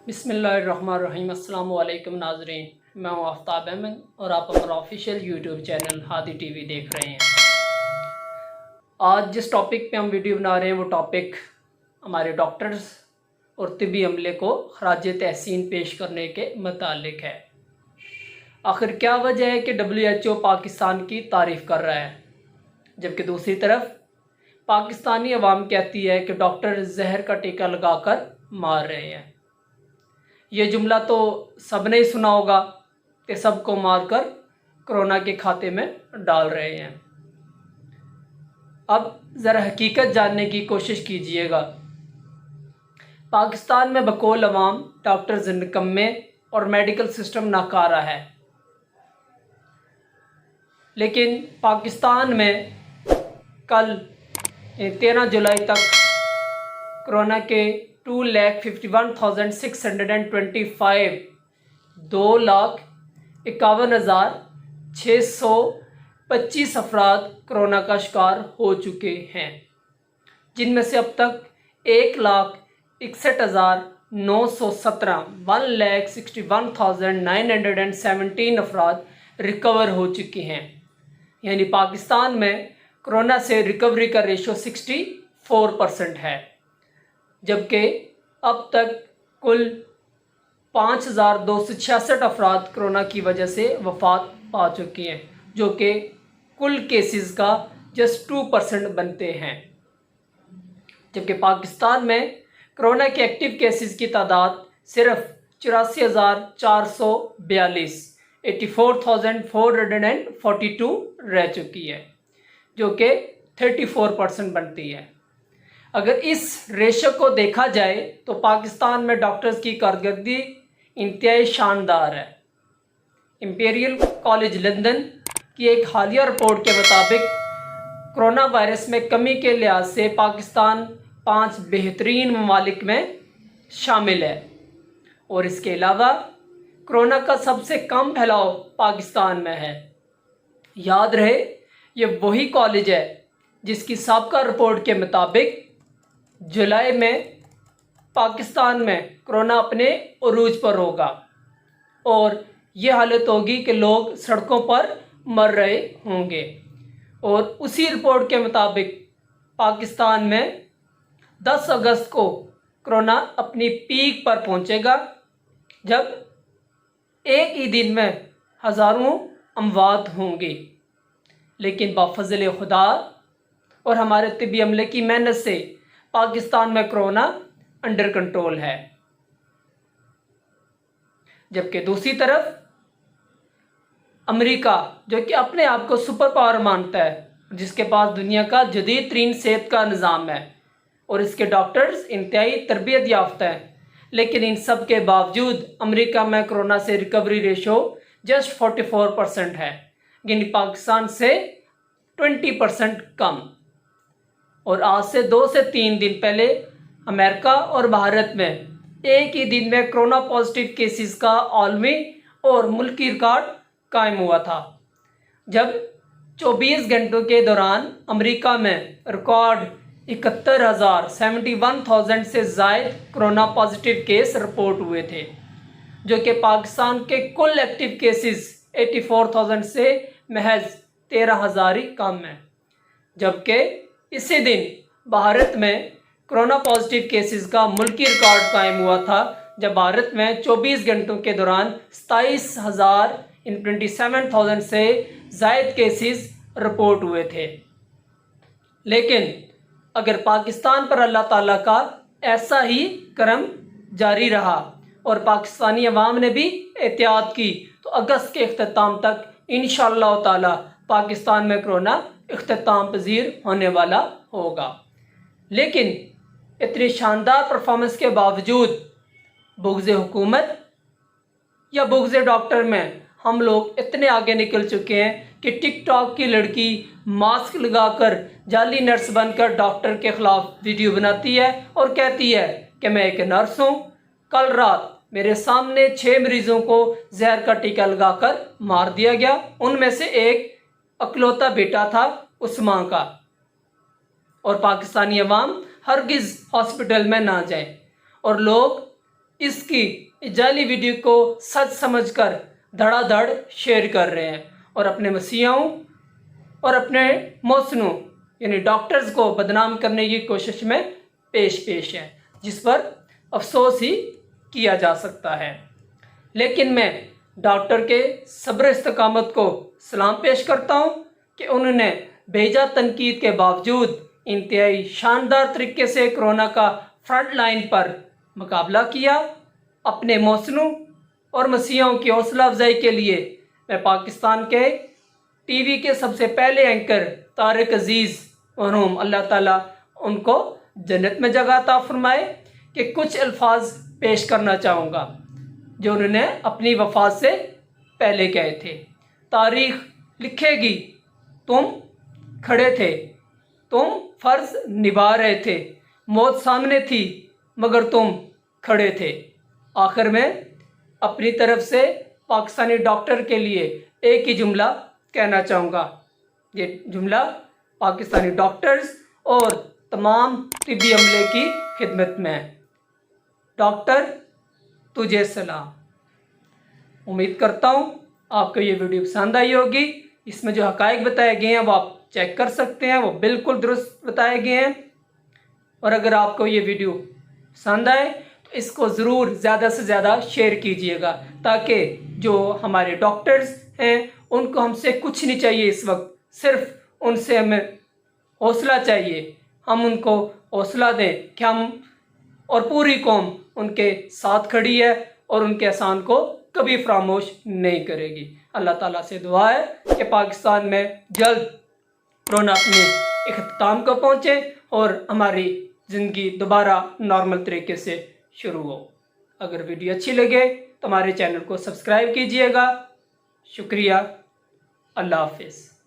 बिस्मिल्लाहिर्रहमानिर्रहीम। अस्सलाम वालेकुम नाज़रीन, मैं हूँ आफ्ताब अहमद और आप हमारा official YouTube channel Hadi TV देख रहे हैं। आज जिस टॉपिक पे हम वीडियो बना रहे हैं वो टॉपिक हमारे डॉक्टर्स और तिब्बी अमले को खराज तहसीन पेश करने के मुतालिक है। आखिर क्या वजह है कि WHO पाकिस्तान की तारीफ़ कर रहा है, जबकि दूसरी तरफ पाकिस्तानी अवाम कहती है कि डॉक्टर जहर का टीका लगाकर मार रहे हैं। ये जुमला तो सब ने ही सुना होगा कि सबको मारकर कोरोना के खाते में डाल रहे हैं। अब ज़रा हकीकत जानने की कोशिश कीजिएगा। पाकिस्तान में बकौल अवाम डॉक्टर्स निकम्मे और मेडिकल सिस्टम नाकारा है, लेकिन पाकिस्तान में कल 13 जुलाई तक कोरोना के 2,51,625 2,51,625 अफराद कोरोना का शिकार हो चुके हैं, जिनमें से अब तक 1,61,917 1,61,917 अफराद रिकवर हो चुके हैं। यानी पाकिस्तान में कोरोना से रिकवरी का रेशो 64% है, जबकि अब तक कुल 5,266 अफराद कोरोना की वजह से वफ़ात पा चुकी हैं, जो कि कुल केसेस का जस्ट 2% बनते हैं। जबकि पाकिस्तान में कोरोना के एक्टिव केसेस की तादाद सिर्फ 84,442 84,442 रह चुकी है, जो कि 34% बनती है। अगर इस रेशो को देखा जाए तो पाकिस्तान में डॉक्टर्स की कारकर्दगी इंतहाई शानदार है। इंपीरियल कॉलेज लंदन की एक हालिया रिपोर्ट के मुताबिक कोरोना वायरस में कमी के लिहाज से पाकिस्तान 5 बेहतरीन ममालिक में शामिल है, और इसके अलावा कोरोना का सबसे कम फैलाव पाकिस्तान में है। याद रहे, ये वही कॉलेज है जिसकी साबका रिपोर्ट के मुताबिक जुलाई में पाकिस्तान में कोरोना अपने उरूज पर होगा और ये हालत होगी कि लोग सड़कों पर मर रहे होंगे। और उसी रिपोर्ट के मुताबिक पाकिस्तान में 10 अगस्त को कोरोना अपनी पीक पर पहुंचेगा, जब एक ही दिन में हज़ारों अमवात होंगी। लेकिन बाफज़ल खुदा और हमारे तिब्बी अमले की मेहनत से पाकिस्तान में कोरोना अंडर कंट्रोल है। जबकि दूसरी तरफ अमेरिका, जो कि अपने आप को सुपर पावर मानता है, जिसके पास दुनिया का जदीद तरीन सेहत का निज़ाम है और इसके डॉक्टर्स इंतहाई तरबियत याफ्ता हैं, लेकिन इन सब के बावजूद अमेरिका में कोरोना से रिकवरी रेशो जस्ट 44% है, यानी पाकिस्तान से 20% कम। और आज से 2 से 3 दिन पहले अमेरिका और भारत में एक ही दिन में कोरोना पॉजिटिव केसेस का आलमी और मुल्की रिकॉर्ड कायम हुआ था, जब 24 घंटों के दौरान अमेरिका में रिकॉर्ड 71,000 से ज़ायद कोरोना पॉजिटिव केस रिपोर्ट हुए थे, जो कि पाकिस्तान के कुल एक्टिव केसेस 84,000 से महज 13,000 ही कम है। जबकि इसी दिन भारत में कोरोना पॉजिटिव केसेस का मुल्की रिकॉर्ड कायम हुआ था, जब भारत में 24 घंटों के दौरान 27,000 से ज़ायद केसेस रिपोर्ट हुए थे। लेकिन अगर पाकिस्तान पर अल्लाह ताला का ऐसा ही करम जारी रहा और पाकिस्तानी अवाम ने भी एहतियात की, तो अगस्त के अख्ताम तक इंशाअल्लाह ताला पाकिस्तान में कोरोना इख्तिताम पजीर होने वाला होगा। लेकिन इतनी शानदार परफॉर्मेंस के बावजूद बुग़्ज़ हुकूमत या बुग़्ज़ डॉक्टर में हम लोग इतने आगे निकल चुके हैं कि टिकटॉक की लड़की मास्क लगाकर जाली नर्स बनकर डॉक्टर के ख़िलाफ़ वीडियो बनाती है और कहती है कि मैं एक नर्स हूँ। कल रात मेरे सामने 6 मरीज़ों को जहर का टीका लगाकर मार दिया गया, उनमें से एक अकलौता बेटा था उस माँ का। और पाकिस्तानी अवाम हरगिज़ हॉस्पिटल में ना जाए और लोग इसकी जाली वीडियो को सच समझकर धड़ाधड़ शेयर कर रहे हैं और अपने मसीहाओं और अपने मोहसिनों यानी डॉक्टर्स को बदनाम करने की कोशिश में पेश है, जिस पर अफसोस ही किया जा सकता है। लेकिन मैं डॉक्टर के सब्र इस्तकामत को सलाम पेश करता हूँ कि उन्होंने बेजा तनकीद के बावजूद इंतहाई शानदार तरीके से कोरोना का फ्रंट लाइन पर मुकाबला किया। अपने मोहसिनों और मसीहों की हौसला अफजाई के लिए मैं पाकिस्तान के टीवी के सबसे पहले एंकर तारिक अजीज़ मरहूम अल्लाह ताला उनको जन्नत में जगह अता फरमाए कि कुछ अल्फाज पेश करना चाहूँगा जो उन्होंने अपनी वफ़ात से पहले कहे थे। तारीख़ लिखेगी, तुम खड़े थे, तुम फ़र्ज़ निभा रहे थे, मौत सामने थी मगर तुम खड़े थे। आखिर में अपनी तरफ से पाकिस्तानी डॉक्टर के लिए एक ही जुमला कहना चाहूँगा। ये जुमला पाकिस्तानी डॉक्टर्स और तमाम तिब्बी अमले की खिदमत में है। डॉक्टर तुझे सलाम। उम्मीद करता हूँ आपको ये वीडियो पसंद आई होगी। इसमें जो हक़ाइक़ बताए गए हैं वो आप चेक कर सकते हैं, वो बिल्कुल दुरुस्त बताए गए हैं। और अगर आपको ये वीडियो पसंद आए तो इसको ज़रूर ज़्यादा से ज़्यादा शेयर कीजिएगा, ताकि जो हमारे डॉक्टर्स हैं उनको हमसे कुछ नहीं चाहिए इस वक्त, सिर्फ उनसे हमें हौसला चाहिए। हम उनको हौसला दें कि हम और पूरी कौम उनके साथ खड़ी है और उनके एहसान को कभी फरामोश नहीं करेगी। अल्लाह ताला से दुआ है कि पाकिस्तान में जल्द कोरोना अपने इख्तिताम को पहुँचे और हमारी ज़िंदगी दोबारा नॉर्मल तरीके से शुरू हो। अगर वीडियो अच्छी लगे तो हमारे चैनल को सब्सक्राइब कीजिएगा। शुक्रिया। अल्लाह हाफिज़।